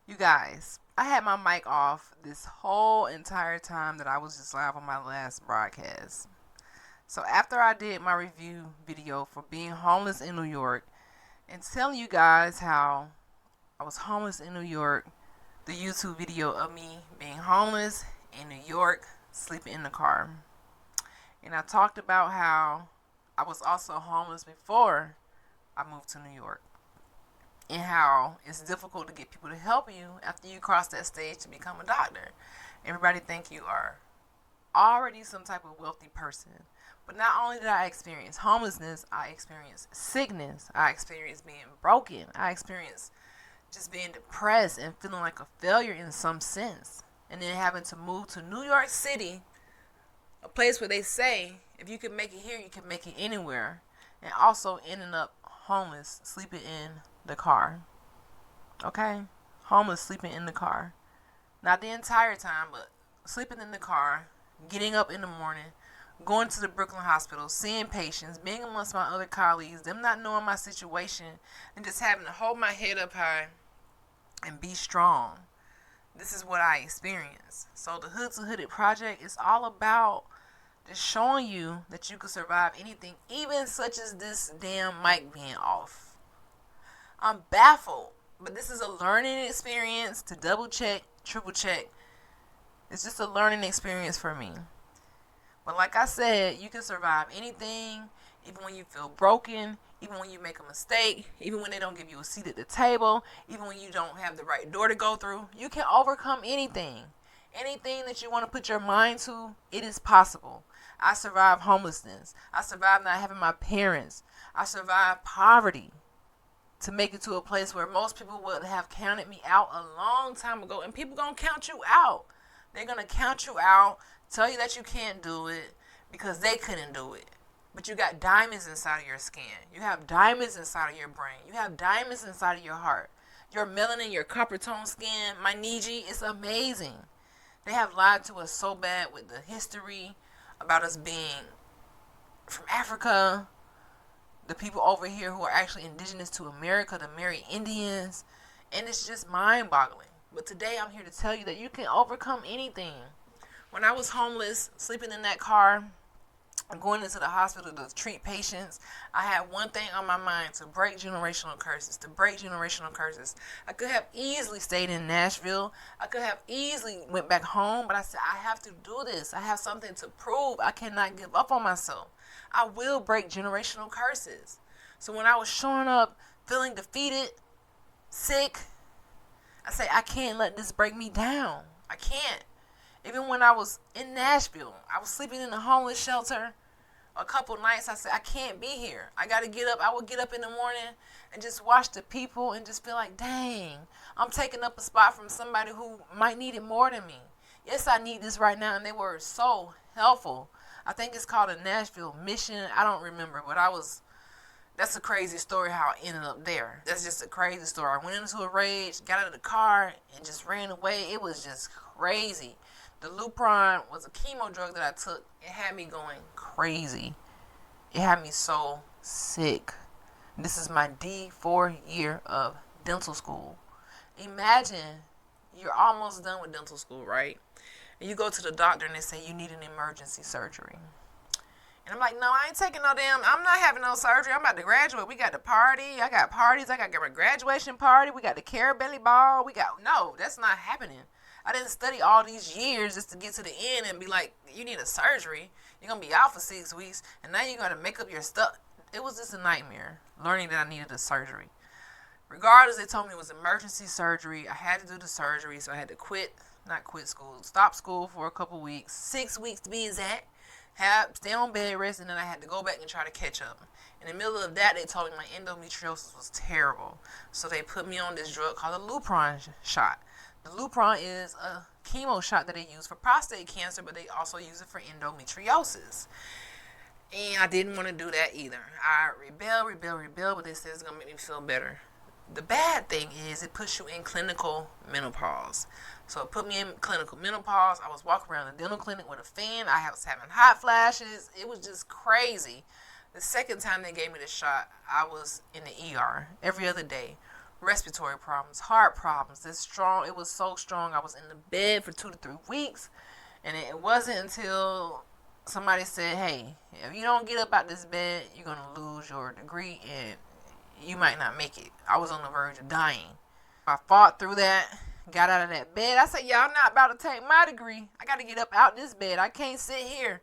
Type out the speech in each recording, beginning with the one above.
You guys, I had my mic off this whole entire time that I was just live on my last broadcast. So after I did my review video for being homeless in New York and telling you guys how I was homeless in New York, the YouTube video of me being homeless in New York, sleeping in the car. And I talked about how I was also homeless before I moved to New York, and how it's difficult to get people to help you after you cross that stage to become a doctor. Everybody think you are already some type of wealthy person. But not only did I experience homelessness, I experienced sickness. I experienced being broken. I experienced just being depressed and feeling like a failure in some sense. And then having to move to New York City, a place where they say if you can make it here, you can make it anywhere. And also ending up homeless, sleeping in the car. Okay? Homeless, sleeping in the car. Not the entire time, but sleeping in the car, getting up in the morning, going to the Brooklyn hospital, seeing patients, being amongst my other colleagues, them not knowing my situation, and just having to hold my head up high and be strong. This is what I experienced. So the Hood to Hooded project is all about just showing you that you can survive anything, even such as this damn mic being off. I'm baffled, but this is a learning experience to double check, triple check. It's just a learning experience for me. But like I said, you can survive anything, even when you feel broken, even when you make a mistake, even when they don't give you a seat at the table, even when you don't have the right door to go through. You can overcome anything. Anything that you want to put your mind to, it is possible. I survived homelessness. I survived not having my parents. I survived poverty to make it to a place where most people would have counted me out a long time ago. And people gonna count you out. They're gonna count you out, tell you that you can't do it because they couldn't do it. But you got diamonds inside of your skin. You have diamonds inside of your brain. You have diamonds inside of your heart. Your melanin, your copper tone skin, my Niji, is amazing. They have lied to us so bad with the history about us being from Africa, the people over here who are actually indigenous to America, the Merry Indians, and it's just mind-boggling. But today I'm here to tell you that you can overcome anything. When I was homeless, sleeping in that car, going into the hospital to treat patients, I had one thing on my mind: to break generational curses, to break generational curses. I could have easily stayed in Nashville. I could have easily went back home, but I said, I have to do this. I have something to prove. I cannot give up on myself. I will break generational curses. So when I was showing up feeling defeated, sick, I say, I can't let this break me down. I can't. Even when I was in Nashville, I was sleeping in a homeless shelter a couple nights. I said, I can't be here. I got to get up. I would get up in the morning and just watch the people and just feel like, dang, I'm taking up a spot from somebody who might need it more than me. Yes, I need this right now. And they were so helpful. I think it's called a Nashville mission. I don't remember, but that's a crazy story how I ended up there. That's just a crazy story. I went into a rage, got out of the car, and just ran away. It was just crazy. The Lupron was a chemo drug that I took. It had me going crazy. It had me so sick. This is my D4 year of dental school. Imagine you're almost done with dental school, right? And you go to the doctor and they say you need an emergency surgery. And I'm like, no, I ain't taking I'm not having no surgery. I'm about to graduate. We got the party. I got parties. I got my graduation party. We got the Carabelli ball. No, that's not happening. I didn't study all these years just to get to the end and be like, you need a surgery. You're going to be out for 6 weeks. And now you're going to make up your stuff. It was just a nightmare learning that I needed a surgery. Regardless, they told me it was emergency surgery. I had to do the surgery. So I had to stop school for a couple weeks, 6 weeks to be exact. Stay on bed rest, and then I had to go back and try to catch up. In the middle of that, they told me my endometriosis was terrible. So they put me on this drug called a Lupron shot. The Lupron is a chemo shot that they use for prostate cancer, but they also use it for endometriosis. And I didn't want to do that either. I rebel, but they said it's going to make me feel better. The bad thing is it puts you in clinical menopause. So it put me in clinical menopause. I was walking around the dental clinic with a fan. I was having hot flashes. It was just crazy. The second time they gave me the shot, I was in the ER every other day. respiratory problems, heart problems. It's strong. It was so strong. I was in the bed for 2 to 3 weeks, and it wasn't until somebody said, "Hey, if you don't get up out this bed, you're gonna lose your degree, and you might not make it." I was on the verge of dying. I fought through that, got out of that bed. I said, "Y'all not about to take my degree. I got to get up out this bed. I can't sit here."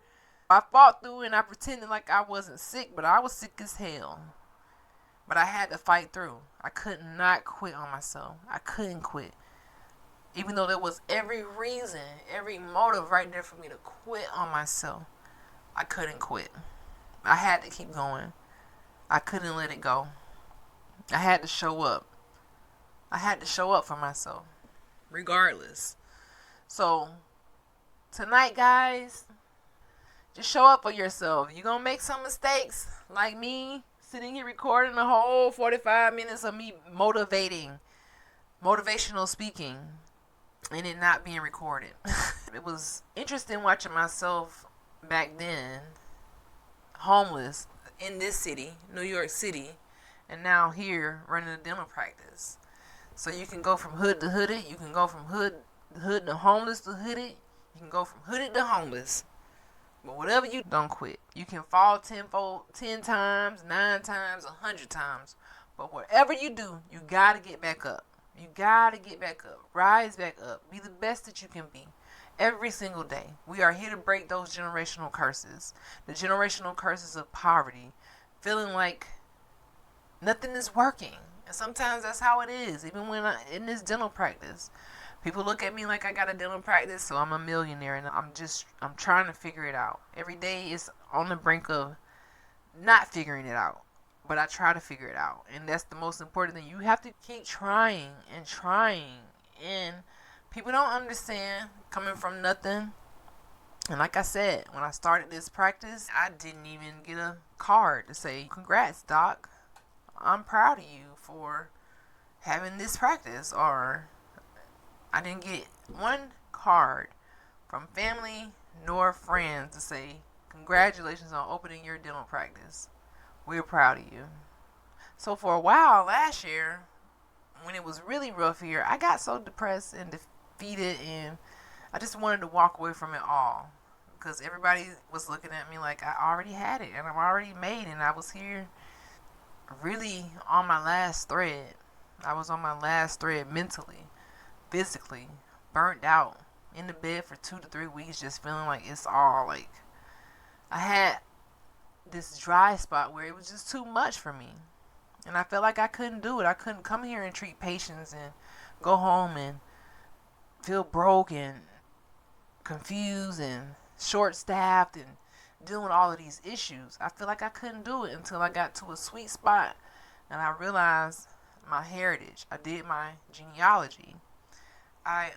I fought through and I pretended like I wasn't sick, but I was sick as hell. But I had to fight through. I could not quit on myself. I couldn't quit. Even though there was every reason, every motive right there for me to quit on myself, I couldn't quit. I had to keep going. I couldn't let it go. I had to show up. I had to show up for myself, regardless. So, tonight, guys, just show up for yourself. You're going to make some mistakes, like me, sitting here recording a whole 45 minutes of me motivational speaking, and it not being recorded. It was interesting watching myself back then, homeless in this city, New York City, and now here running a dental practice. So you can go from hood to hooded. You can go from hood to homeless to hooded. You can go from hooded to homeless. But whatever you don't quit. You can fall 10 times, 9 times, 100 times. But whatever you do, you got to get back up. You got to get back up. Rise back up. Be the best that you can be. Every single day. We are here to break those generational curses. The generational curses of poverty. Feeling like nothing is working. And sometimes that's how it is. Even when in this dental practice. People look at me like I got a dental practice, so I'm a millionaire, and I'm trying to figure it out. Every day is on the brink of not figuring it out, but I try to figure it out, and that's the most important thing. You have to keep trying, and people don't understand coming from nothing. And like I said, when I started this practice, I didn't even get a card to say, "Congrats, doc. I'm proud of you for having this practice," or I didn't get one card from family nor friends to say, "Congratulations on opening your dental practice. We're proud of you." So for a while last year, when it was really rough here, I got so depressed and defeated, and I just wanted to walk away from it all. Because everybody was looking at me like I already had it and I'm already made, and I was here really on my last thread. I was on my last thread mentally, physically, burnt out, in the bed for 2 to 3 weeks, just feeling like it's all like I had this dry spot where it was just too much for me, and I felt like I couldn't do it. I couldn't come here and treat patients and go home and feel broke and confused and short-staffed and dealing with all of these issues. I feel like I couldn't do it until I got to a sweet spot and I realized my heritage. I did my genealogy. I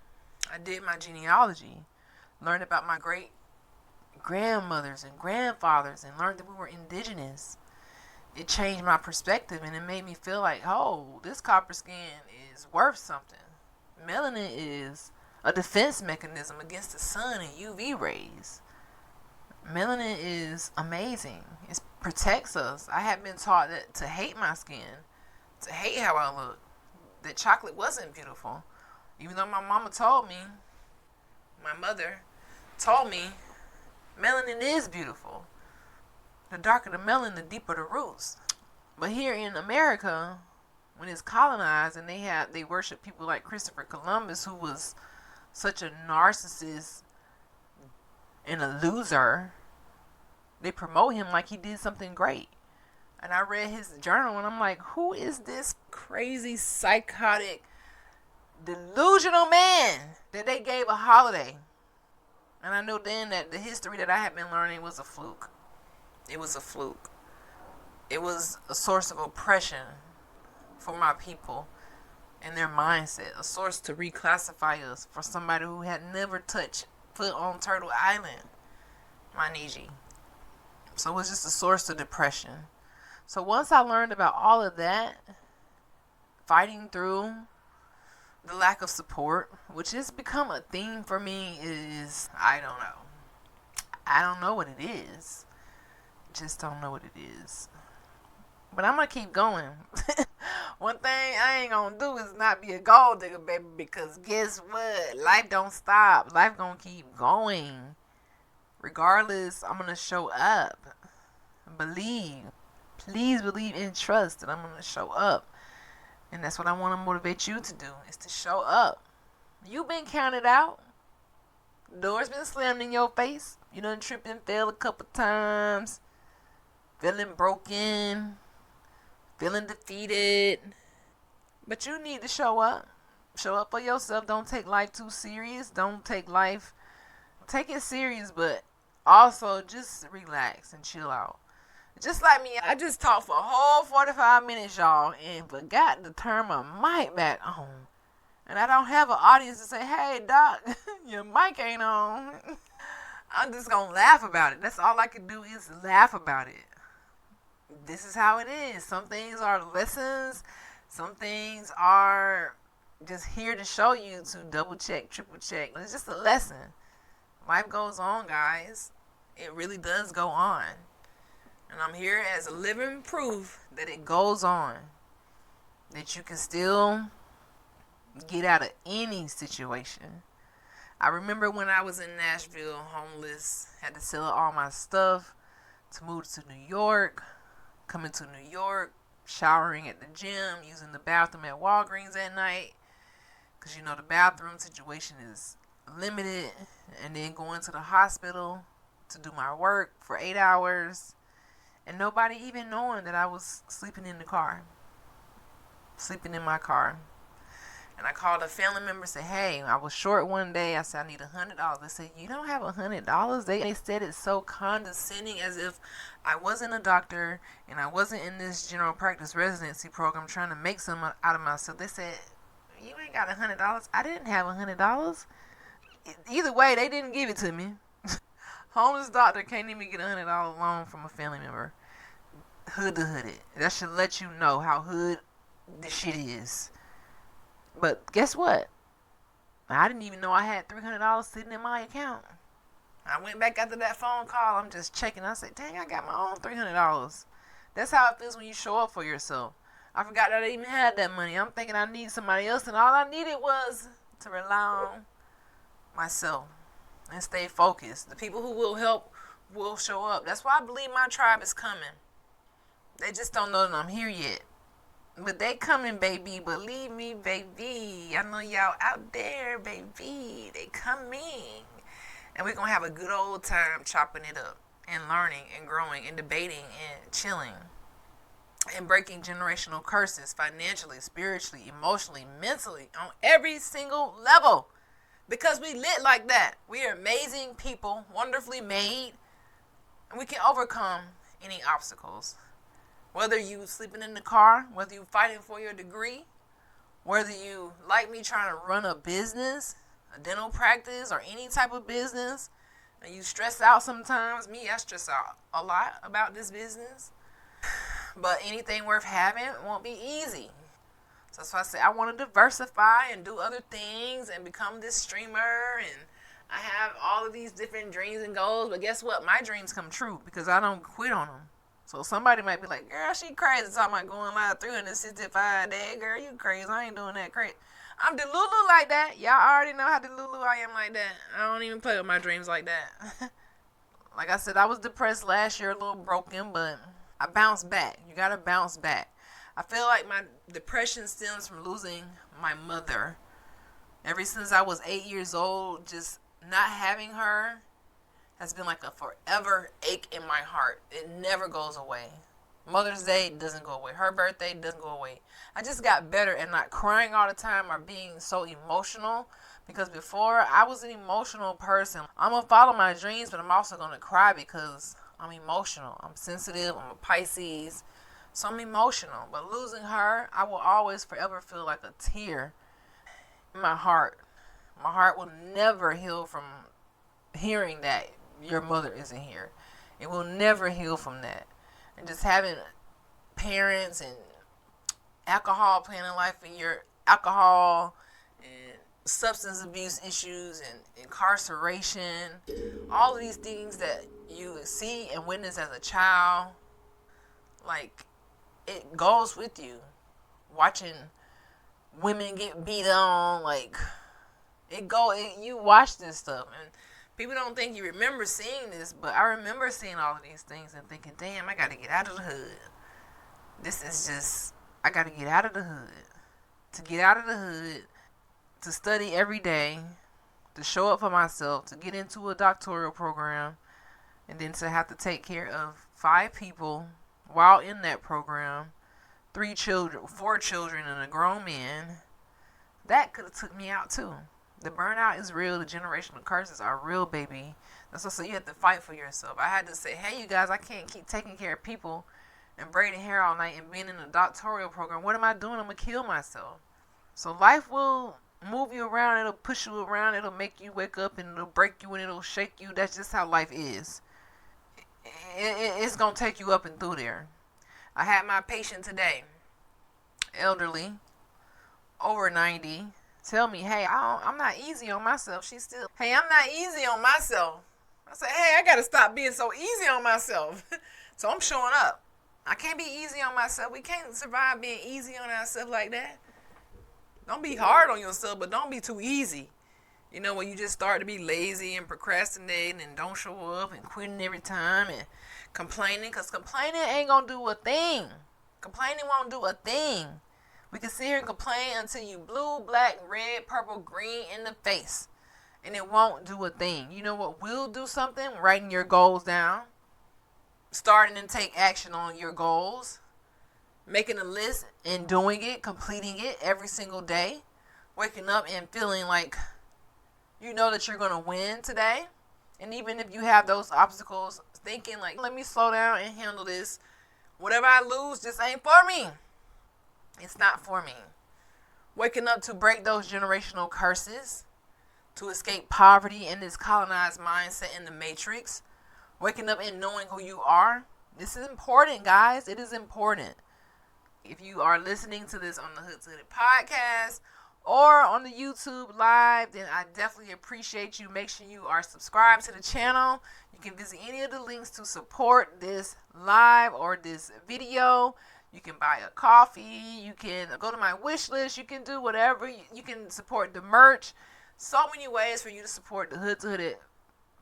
did my genealogy, learned about my great grandmothers and grandfathers, and learned that we were indigenous. It changed my perspective, and it made me feel like, oh, this copper skin is worth something. Melanin is a defense mechanism against the sun and UV rays. Melanin is amazing. It protects us. I have been taught that to hate my skin, to hate how I look, that chocolate wasn't beautiful. Even though my mama told me, my mother told me, melanin is beautiful. The darker the melanin, the deeper the roots. But here in America, when it's colonized and they worship people like Christopher Columbus, who was such a narcissist and a loser, they promote him like he did something great. And I read his journal and I'm like, who is this crazy, psychotic, delusional man that they gave a holiday? And I knew then that the history that I had been learning was a fluke. It was a fluke. It was a source of oppression for my people and their mindset. A source to reclassify us for somebody who had never touched foot on Turtle Island, my Niji. So it was just a source of depression. So once I learned about all of that, fighting through the lack of support, which has become a theme for me, is, I don't know. I don't know what it is. Just don't know what it is. But I'm gonna keep going. One thing I ain't gonna do is not be a gold digger, baby, because guess what? Life don't stop. Life gonna keep going. Regardless, I'm gonna show up. Believe. Please believe and trust that I'm gonna show up. And that's what I want to motivate you to do, is to show up. You've been counted out. Doors been slammed in your face. You done tripped and fell a couple times. Feeling broken. Feeling defeated. But you need to show up. Show up for yourself. Don't take life too serious. Don't take life. Take it serious, but also just relax and chill out. Just like me, I just talked for a whole 45 minutes, y'all, and forgot to turn my mic back on. And I don't have an audience to say, hey, Doc, your mic ain't on. I'm just going to laugh about it. That's all I can do is laugh about it. This is how it is. Some things are lessons. Some things are just here to show you to double check, triple check. It's just a lesson. Life goes on, guys. It really does go on. And I'm here as a living proof that it goes on. That you can still get out of any situation. I remember when I was in Nashville, homeless, had to sell all my stuff to move to New York, coming to New York, showering at the gym, using the bathroom at Walgreens at night. Because, the bathroom situation is limited. And then going to the hospital to do my work for 8 hours. And nobody even knowing that I was sleeping in the car. Sleeping in my car. And I called a family member and said, hey, I was short one day. I said, I need $100. They said, you don't have $100? They said it so condescending, as if I wasn't a doctor and I wasn't in this general practice residency program trying to make some out of myself. They said, you ain't got $100. I didn't have $100. Either way, they didn't give it to me. Homeless doctor can't even get $100 loan from a family member. Hood to hood it. That should let you know how hood this shit is. But guess what? I didn't even know I had $300 sitting in my account. I went back after that phone call. I'm just checking. I said, dang, I got my own $300. That's how it feels when you show up for yourself. I forgot that I even had that money. I'm thinking I need somebody else, and all I needed was to rely on myself and stay focused. The people who will help will show up. That's why I believe my tribe is coming. They just don't know that I'm here yet. But they coming, baby. Believe me, baby. I know y'all out there, baby. They coming. And we're going to have a good old time chopping it up and learning and growing and debating and chilling and breaking generational curses financially, spiritually, emotionally, mentally, on every single level. Because we lit like that. We are amazing people, wonderfully made, and we can overcome any obstacles. Whether you sleeping in the car, whether you fighting for your degree, whether you, like me, trying to run a business, a dental practice, or any type of business, and you stress out sometimes. Me, I stress out a lot about this business. But anything worth having won't be easy. So that's why I say I want to diversify and do other things and become this streamer. And I have all of these different dreams and goals. But guess what? My dreams come true because I don't quit on them. So somebody might be like, girl, she crazy talking about going live 365 days. Girl, you crazy. I ain't doing that crazy. I'm Delulu like that. Y'all already know how Delulu I am like that. I don't even play with my dreams like that. Like I said, I was depressed last year, a little broken, but I bounced back. You got to bounce back. I feel like my depression stems from losing my mother. Ever since I was 8 years old, just not having her has been like a forever ache in my heart. It never goes away. Mother's Day doesn't go away. Her birthday doesn't go away. I just got better at not crying all the time or being so emotional. Because before, I was an emotional person. I'm going to follow my dreams, but I'm also going to cry because I'm emotional. I'm sensitive. I'm a Pisces. So I'm emotional. But losing her, I will always forever feel like a tear in my heart. My heart will never heal from hearing that your mother isn't here. It will never heal from that. And just having parents and alcohol playing in life, and your alcohol and substance abuse issues and incarceration, all of these things that you see and witness as a child, like, it goes with you. Watching women get beat on, like, you watch this stuff, and people don't think you remember seeing this, but I remember seeing all of these things and thinking, damn, I gotta get out of the hood. This is just, I gotta get out of the hood. To get out of the hood, to study every day, to show up for myself, to get into a doctoral program, and then to have to take care of 5 people while in that program, 4 children, and a grown man. That could have took me out too. The burnout is real. The generational curses are real, baby. That's what, so you have to fight for yourself. I had to say, hey, you guys, I can't keep taking care of people and braiding hair all night and being in a doctoral program. What am I doing? I'm going to kill myself. So life will move you around. It'll push you around. It'll make you wake up, and it'll break you, and it'll shake you. That's just how life is. It's going to take you up and through there. I had my patient today, elderly, over 90, tell me, hey, I'm not easy on myself. Hey, I'm not easy on myself. I said, hey, I got to stop being so easy on myself. So I'm showing up. I can't be easy on myself. We can't survive being easy on ourselves like that. Don't be hard on yourself, but don't be too easy. You know, when you just start to be lazy and procrastinating and don't show up and quitting every time and complaining, because complaining ain't going to do a thing. Complaining won't do a thing. We can sit here and complain until you blue, black, red, purple, green in the face, and it won't do a thing. You know what will do something? Writing your goals down, starting to take action on your goals, making a list and doing it, completing it every single day, waking up and feeling like you know that you're going to win today. And even if you have those obstacles, thinking like, let me slow down and handle this. Whatever I lose, this ain't for me. It's not for me. Waking up to break those generational curses, to escape poverty and this colonized mindset in the matrix. Waking up and knowing who you are. This is important, guys. It is important. If you are listening to this on the Hood to Hood podcast or on the YouTube live, then I definitely appreciate you. Make sure you are subscribed to the channel. You can visit any of the links to support this live or this video. You can buy a coffee. You can go to my wish list. You can do whatever. You can support the merch. So many ways for you to support the Hood to Hood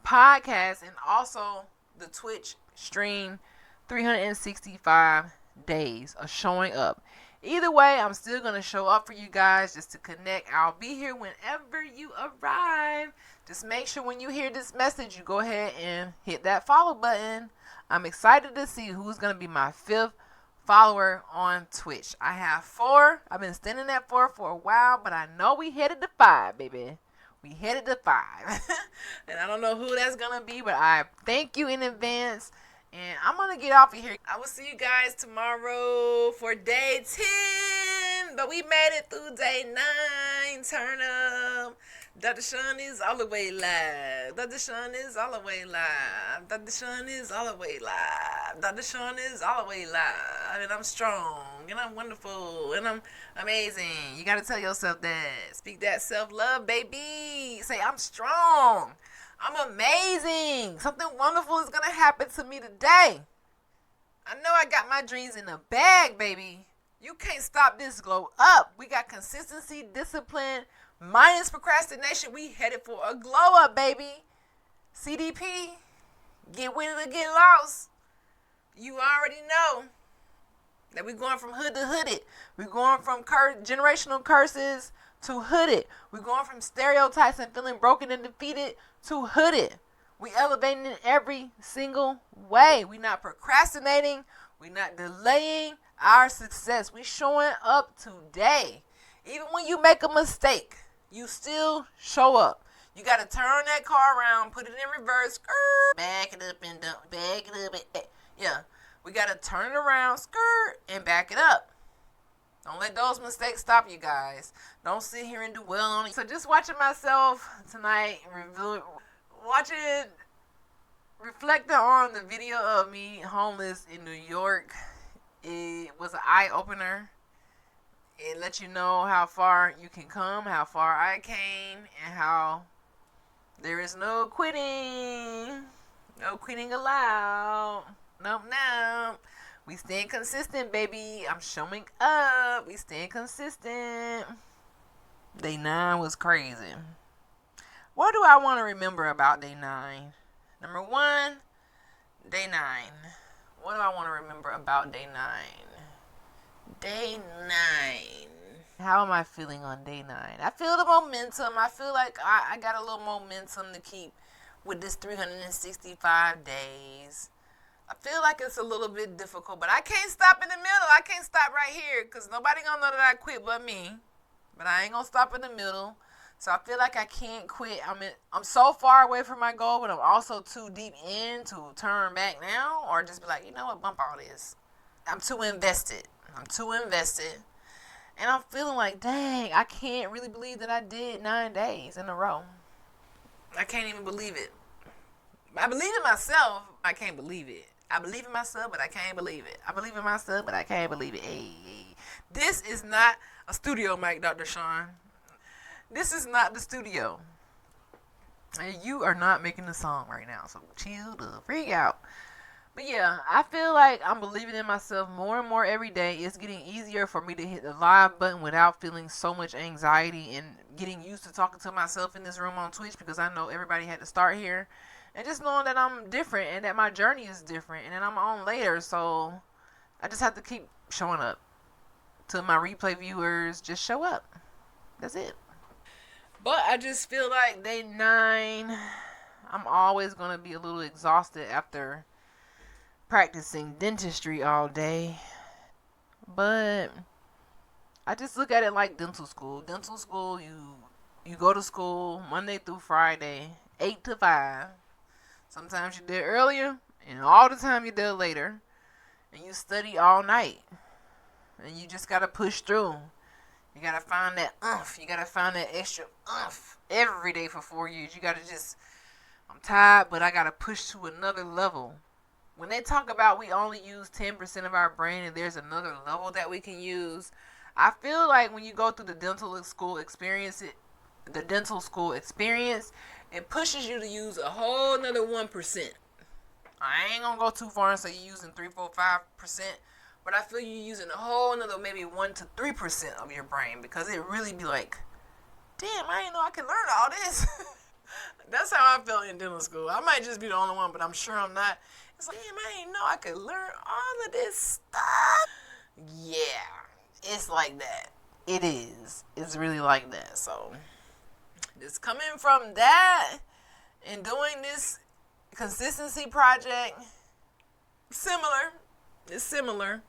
podcast, and also the Twitch stream, 365 days of showing up. Either way, I'm still going to show up for you guys just to connect. I'll be here whenever you arrive. Just make sure when you hear this message, you go ahead and hit that follow button. I'm excited to see who's going to be my 5th follower on Twitch. I have 4. I've been standing at 4 for a while, but I know we headed to 5, baby. We headed to 5. And I don't know who that's going to be, but I thank you in advance. And I'm going to get off of here. I will see you guys tomorrow for day 10. But we made it through day 9. Turn up. Dr. Sean is all the way live. Dr. Sean is all the way live. Dr. Sean is all the way live. Dr. Sean is all the way live. And I'm strong. And I'm wonderful. And I'm amazing. You got to tell yourself that. Speak that self-love, baby. Say, I'm strong. I'm amazing. Something wonderful is going to happen to me today. I know I got my dreams in the bag, baby. You can't stop this glow up. We got consistency, discipline, minus procrastination. We headed for a glow up, baby. CDP, get with it or get lost. You already know that we're going from hood to hooded. We're going from generational curses to hooded. We're going from stereotypes and feeling broken and defeated to hooded. We elevating in every single way. We're not procrastinating. We're not delaying our success. We're showing up today. Even when you make a mistake, you still show up. You got to turn that car around, put it in reverse, back it up and down, back it up. Yeah, we got to turn it around, and back it up. Don't let those mistakes stop you guys. Don't sit here and dwell on it. So just watching myself tonight, reflecting on the video of me homeless in New York, it was an eye-opener. It lets you know how far you can come, how far I came, and how there is no quitting. No quitting allowed. Nope, nope. We staying consistent, baby. I'm showing up. We staying consistent. Day 9 was crazy. What do I want to remember about day 9? Number 1, day 9. What do I want to remember about day 9? Day 9. How am I feeling on day 9? I feel the momentum. I feel like I got a little momentum to keep with this 365 days. I feel like it's a little bit difficult, but I can't stop in the middle. I can't stop right here because nobody gonna know that I quit but me. But I ain't gonna stop in the middle. So I feel like I can't quit. I'm so far away from my goal, but I'm also too deep in to turn back now or just be like, you know what, bump all this. I'm too invested. And I'm feeling like, dang, I can't really believe that I did 9 days in a row. I can't even believe it. I believe in myself. I can't believe it. I believe in myself, but I can't believe it. I believe in myself, but I can't believe it. Hey. This is not a studio mic, Dr. Sean. This is not the studio. And you are not making the song right now, so chill the freak out. But yeah, I feel like I'm believing in myself more and more every day. It's getting easier for me to hit the live button without feeling so much anxiety and getting used to talking to myself in this room on Twitch because I know everybody had to start here. And just knowing that I'm different and that my journey is different and that I'm on later. So I just have to keep showing up. To my replay viewers, just show up. That's it. But I just feel like day 9, I'm always going to be a little exhausted after practicing dentistry all day. But I just look at it like dental school. Dental school, you go to school Monday through Friday, 8 to 5. Sometimes you're there earlier, and all the time you're there later. And you study all night. And you just got to push through. You got to find that oomph. You got to find that extra oomph every day for 4 years. You got to just, I'm tired, but I got to push to another level. When they talk about we only use 10% of our brain and there's another level that we can use, I feel like when you go through the dental school experience, it pushes you to use a whole another 1%. I ain't gonna go too far and say you're using 3, 4, 5%, but I feel you're using a whole another maybe 1 to 3% of your brain because it really be like, damn, I didn't know I could learn all this. That's how I felt in dental school. I might just be the only one, but I'm sure I'm not. It's like, damn, I didn't know I could learn all of this stuff. Yeah, it's like that. It is. It's really like that. So, just coming from that and doing this consistency project, similar. It's similar.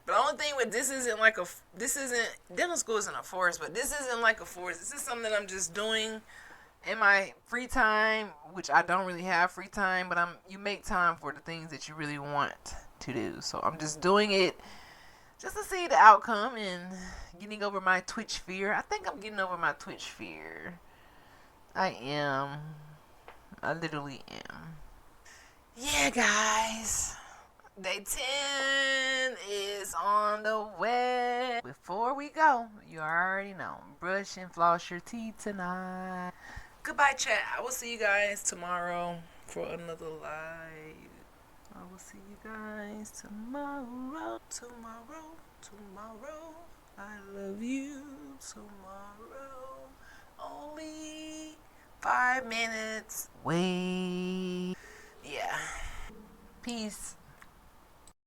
But the only thing with this isn't dental school isn't a force, but this isn't like a force. This is something that I'm just doing in my free time, which I don't really have free time, but you make time for the things that you really want to do. So I'm just doing it just to see the outcome and getting over my Twitch fear. I think I'm getting over my Twitch fear. I am. I literally am. Yeah, guys. Day 10 is on the way. Before we go, you already know, brush and floss your teeth tonight. Goodbye, chat. I will see you guys tomorrow for another live. I will see you guys tomorrow. Tomorrow. I love you tomorrow. Only 5 minutes. Wait. Yeah. Peace.